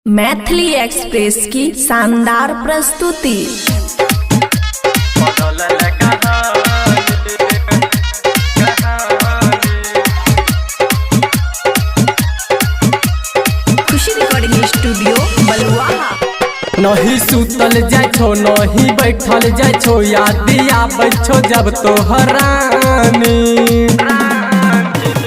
Maithili express की शानदार प्रस्तुति। खुशी रिकॉर्डिंग स्टूडियो बलुआहा। नहीं सुतल जाय छो नहीं बैठल जाय छो, याद आबै छो जब तोहरानी।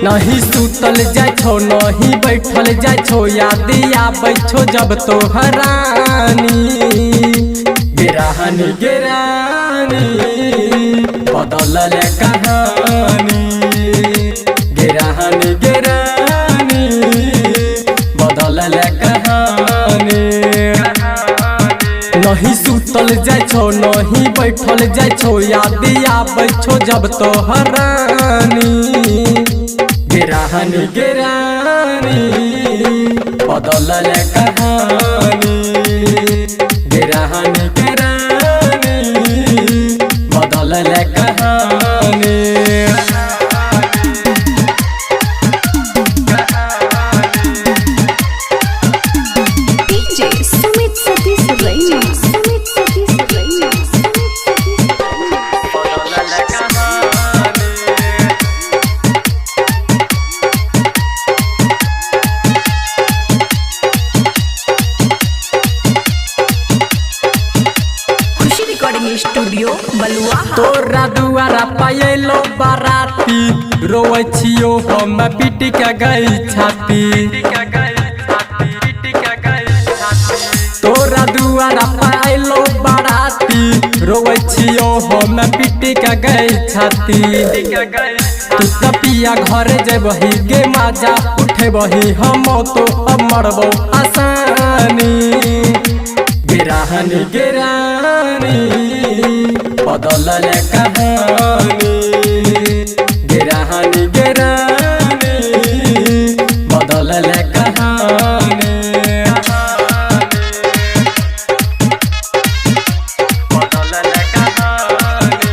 नहीं सुतल जाय छो नहीं बैठल जाय छो, याद आबै छो जब तोहरानी। गिरानी गिरानी बदलल कहानी, गिरानी गिरानी बदलल कहानी। नहीं सुतल जाय छो नहीं बैठल जाय छो, याद आबै छो जब तोहरानी। गिरानी गिरानी बदलल कहानी, गिरानी गिरानी बदलल कहानी। डीजे सुमित सतीश रैना, सुमित सतीश रैना, सुमित सतीश रैना। खुशी रिकॉर्डिंग स्टूडियो बलुआहा। तोरा दुआरा पायलो बाराती, रोए छियो हम पीट के गई छाती। तोरा दुआरा पायलो बाराती, रोए छियो हम पीट के गई छाती। तू तपिया घर जेबही गे माजा उठेबही, हम तो अब मरबो आसानी। गिरानी गिरानी बदलल कहानी, गिरानी गिरानी बदलल कहानी। बदलल कहानी।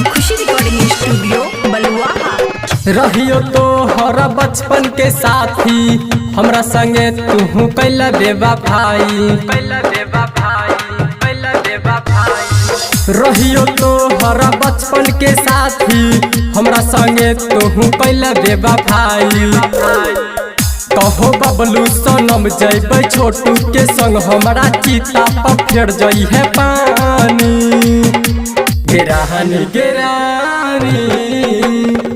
खुशी रिकॉर्डिंग स्टूडियो बलुआहा। रहियो तो हर बचपन के साथी, हमरा संगे तू कैला देवा भाई। रहियो तो हर बचपन के साथी, हमरा संगे तू कैला देवा भाई। कहो बबलू सनम जैबै छोटू के संग, हमरा चिता पर फेर जई है पानी। गिरानी गिरानी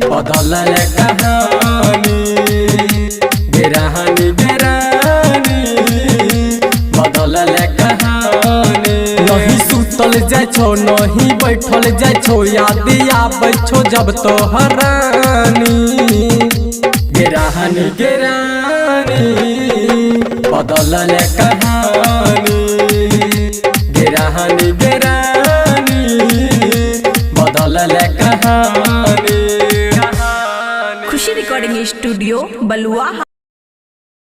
बदलल कहानी, गिरानी गिरानी बदलल कहानी। नहीं सुतल जाय छो नहीं बैठल जाय छो, याद आबै छो जब तोहरानी। गिरानी गिरानी बदलल कहानी, गिरानी गिरानी बदलल कहानी। खुशी रिकॉर्डिंग स्टूडियो बलुआहा।